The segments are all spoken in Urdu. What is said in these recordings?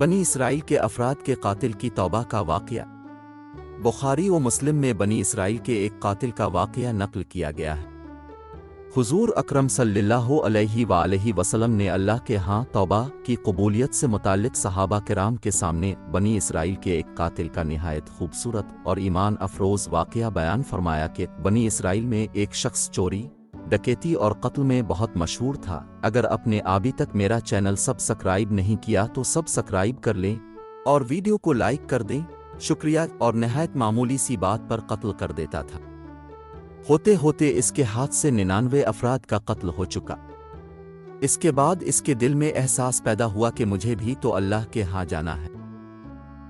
بنی اسرائیل کے افراد کے قاتل کی توبہ کا واقعہ۔ بخاری و مسلم میں بنی اسرائیل کے ایک قاتل کا واقعہ نقل کیا گیا ہے۔ حضور اکرم صلی اللہ علیہ وآلہ وسلم نے اللہ کے ہاں توبہ کی قبولیت سے متعلق صحابہ کرام کے سامنے بنی اسرائیل کے ایک قاتل کا نہایت خوبصورت اور ایمان افروز واقعہ بیان فرمایا کہ بنی اسرائیل میں ایک شخص چوری، ڈکیتی اور قتل میں بہت مشہور تھا۔ اگر آپ نے ابھی تک میرا چینل سبسکرائب نہیں کیا تو سبسکرائب کر لیں اور ویڈیو کو لائک کر دیں، شکریہ۔ اور نہایت معمولی سی بات پر قتل کر دیتا تھا۔ ہوتے ہوتے اس کے ہاتھ سے 99 افراد کا قتل ہو چکا۔ اس کے بعد اس کے دل میں احساس پیدا ہوا کہ مجھے بھی تو اللہ کے ہاں جانا ہے۔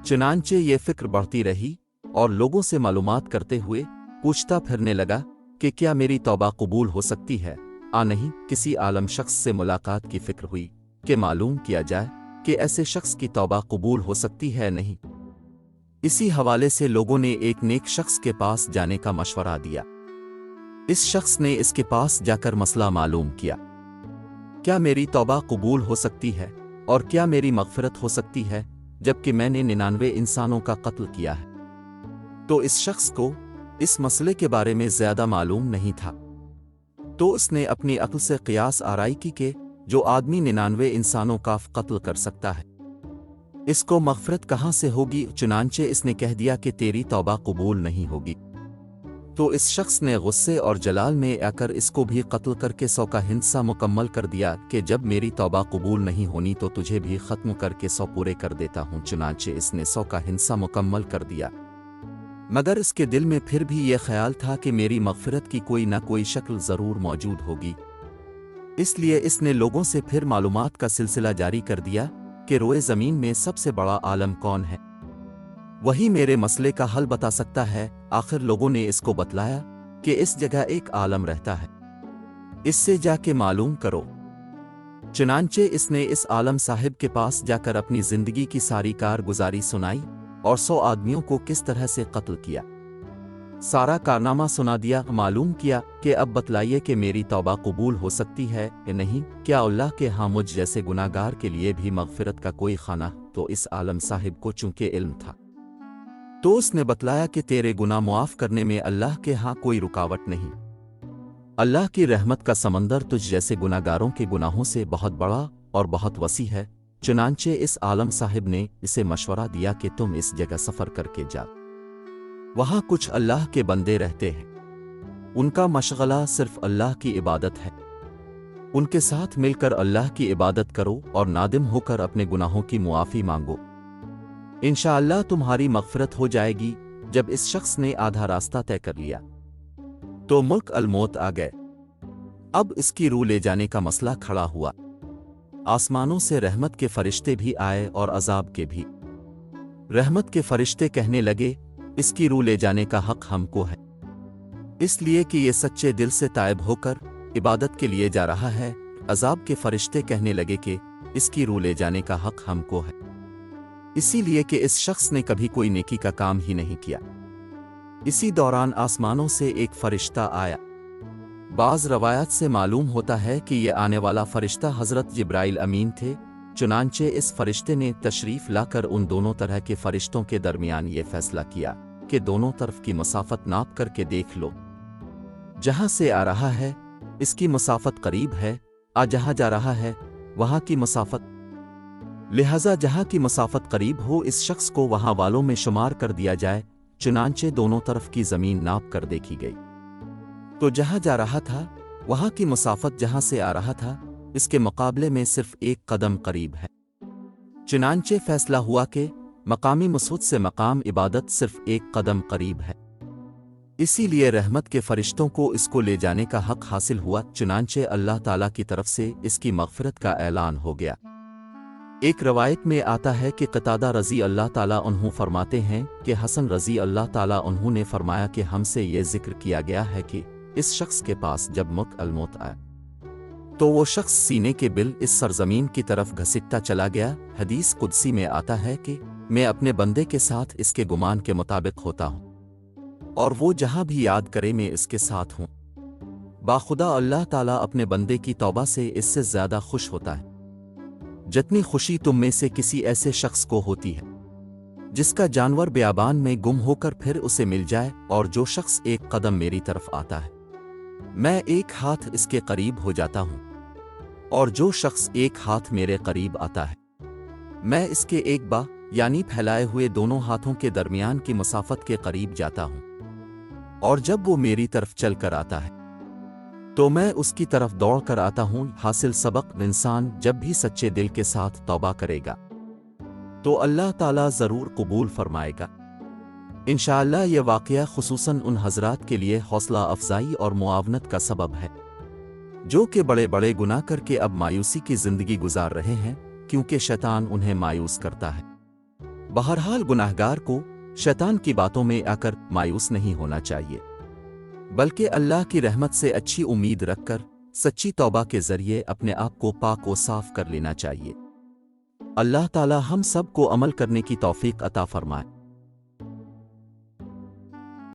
چنانچہ یہ فکر بڑھتی رہی اور لوگوں سے معلومات کرتے ہوئے پوچھتا پھرنے لگا کہ کیا میری توبہ قبول ہو سکتی ہے؟ نہیں، کسی عالم شخص سے ملاقات کی فکر ہوئی کہ معلوم کیا جائے کہ ایسے شخص کی توبہ قبول ہو سکتی ہے نہیں۔ اسی حوالے سے لوگوں نے ایک نیک شخص کے پاس جانے کا مشورہ دیا۔ اس شخص نے اس کے پاس جا کر مسئلہ معلوم کیا، کیا میری توبہ قبول ہو سکتی ہے اور کیا میری مغفرت ہو سکتی ہے جبکہ میں نے 99 انسانوں کا قتل کیا ہے؟ تو اس شخص کو اس مسئلے کے بارے میں زیادہ معلوم نہیں تھا، تو اس نے اپنی عقل سے قیاس آرائی کی کہ جو آدمی 99 انسانوں کا قتل کر سکتا ہے، اس کو مغفرت کہاں سے ہوگی؟ چنانچہ اس نے کہہ دیا کہ تیری توبہ قبول نہیں ہوگی۔ تو اس شخص نے غصے اور جلال میں آ کر اس کو بھی قتل کر کے 100 کا ہندسہ مکمل کر دیا کہ جب میری توبہ قبول نہیں ہونی تو تجھے بھی ختم کر کے 100 پورے کر دیتا ہوں۔ چنانچہ اس نے 100 کا ہندسہ مکمل کر دیا، مگر اس کے دل میں پھر بھی یہ خیال تھا کہ میری مغفرت کی کوئی نہ کوئی شکل ضرور موجود ہوگی۔ اس لیے اس نے لوگوں سے پھر معلومات کا سلسلہ جاری کر دیا کہ روئے زمین میں سب سے بڑا عالم کون ہے، وہی میرے مسئلے کا حل بتا سکتا ہے۔ آخر لوگوں نے اس کو بتلایا کہ اس جگہ ایک عالم رہتا ہے، اس سے جا کے معلوم کرو۔ چنانچہ اس نے اس عالم صاحب کے پاس جا کر اپنی زندگی کی ساری کارگزاری سنائی اور 100 آدمیوں کو کس طرح سے قتل کیا، سارا کارنامہ سنا دیا۔ معلوم کیا کہ اب بتلائیے کہ میری توبہ قبول ہو سکتی ہے یا نہیں؟ کیا اللہ کے ہاں مجھ جیسے گناہگار کے لیے بھی مغفرت کا کوئی خانہ؟ تو اس عالم صاحب کو چونکہ علم تھا تو اس نے بتلایا کہ تیرے گناہ معاف کرنے میں اللہ کے ہاں کوئی رکاوٹ نہیں۔ اللہ کی رحمت کا سمندر تجھ جیسے گناہگاروں کے گناہوں سے بہت بڑا اور بہت وسیع ہے۔ چنانچہ اس عالم صاحب نے اسے مشورہ دیا کہ تم اس جگہ سفر کر کے جا، وہاں کچھ اللہ کے بندے رہتے ہیں، ان کا مشغلہ صرف اللہ کی عبادت ہے، ان کے ساتھ مل کر اللہ کی عبادت کرو اور نادم ہو کر اپنے گناہوں کی معافی مانگو، انشاءاللہ تمہاری مغفرت ہو جائے گی۔ جب اس شخص نے آدھا راستہ طے کر لیا تو ملک الموت آ گئے۔ اب اس کی روح لے جانے کا مسئلہ کھڑا ہوا۔ آسمانوں سے رحمت کے فرشتے بھی آئے اور عذاب کے بھی۔ رحمت کے فرشتے کہنے لگے اس کی روح لے جانے کا حق ہم کو ہے، اس لیے کہ یہ سچے دل سے تائب ہو کر عبادت کے لیے جا رہا ہے۔ عذاب کے فرشتے کہنے لگے کہ اس کی روح لے جانے کا حق ہم کو ہے، اسی لیے کہ اس شخص نے کبھی کوئی نیکی کا کام ہی نہیں کیا۔ اسی دوران آسمانوں سے ایک فرشتہ آیا۔ بعض روایات سے معلوم ہوتا ہے کہ یہ آنے والا فرشتہ حضرت جبرائیل امین تھے۔ چنانچہ اس فرشتے نے تشریف لا کر ان دونوں طرح کے فرشتوں کے درمیان یہ فیصلہ کیا کہ دونوں طرف کی مسافت ناپ کر کے دیکھ لو، جہاں سے آ رہا ہے اس کی مسافت قریب ہے، جہاں جا رہا ہے وہاں کی مسافت، لہذا جہاں کی مسافت قریب ہو اس شخص کو وہاں والوں میں شمار کر دیا جائے۔ چنانچہ دونوں طرف کی زمین ناپ کر دیکھی گئی تو جہاں جا رہا تھا وہاں کی مسافت جہاں سے آ رہا تھا اس کے مقابلے میں صرف 1 قدم قریب ہے۔ چنانچہ فیصلہ ہوا کہ مقامی مسعود سے مقام عبادت صرف 1 قدم قریب ہے، اسی لیے رحمت کے فرشتوں کو اس کو لے جانے کا حق حاصل ہوا۔ چنانچہ اللہ تعالیٰ کی طرف سے اس کی مغفرت کا اعلان ہو گیا۔ ایک روایت میں آتا ہے کہ قتادہ رضی اللہ تعالیٰ عنہ فرماتے ہیں کہ حسن رضی اللہ تعالیٰ عنہ نے فرمایا کہ ہم سے یہ ذکر کیا گیا ہے کہ اس شخص کے پاس جب ملک الموت آئے تو وہ شخص سینے کے بل اس سرزمین کی طرف گھسٹتا چلا گیا۔ حدیث قدسی میں آتا ہے کہ میں اپنے بندے کے ساتھ اس کے گمان کے مطابق ہوتا ہوں اور وہ جہاں بھی یاد کرے میں اس کے ساتھ ہوں۔ باخدا اللہ تعالیٰ اپنے بندے کی توبہ سے اس سے زیادہ خوش ہوتا ہے جتنی خوشی تم میں سے کسی ایسے شخص کو ہوتی ہے جس کا جانور بیابان میں گم ہو کر پھر اسے مل جائے، اور جو شخص ایک قدم میری طرف آتا ہے میں ایک ہاتھ اس کے قریب ہو جاتا ہوں، اور جو شخص ایک ہاتھ میرے قریب آتا ہے میں اس کے ایک با یعنی پھیلائے ہوئے دونوں ہاتھوں کے درمیان کی مسافت کے قریب جاتا ہوں، اور جب وہ میری طرف چل کر آتا ہے تو میں اس کی طرف دوڑ کر آتا ہوں۔ حاصل سبق: انسان جب بھی سچے دل کے ساتھ توبہ کرے گا تو اللہ تعالیٰ ضرور قبول فرمائے گا انشاءاللہ۔ یہ واقعہ خصوصاً ان حضرات کے لیے حوصلہ افزائی اور معاونت کا سبب ہے جو کہ بڑے بڑے گناہ کر کے اب مایوسی کی زندگی گزار رہے ہیں، کیونکہ شیطان انہیں مایوس کرتا ہے۔ بہرحال گناہگار کو شیطان کی باتوں میں آ کر مایوس نہیں ہونا چاہیے، بلکہ اللہ کی رحمت سے اچھی امید رکھ کر سچی توبہ کے ذریعے اپنے آپ کو پاک و صاف کر لینا چاہیے۔ اللہ تعالی ہم سب کو عمل کرنے کی توفیق عطا فرمائے۔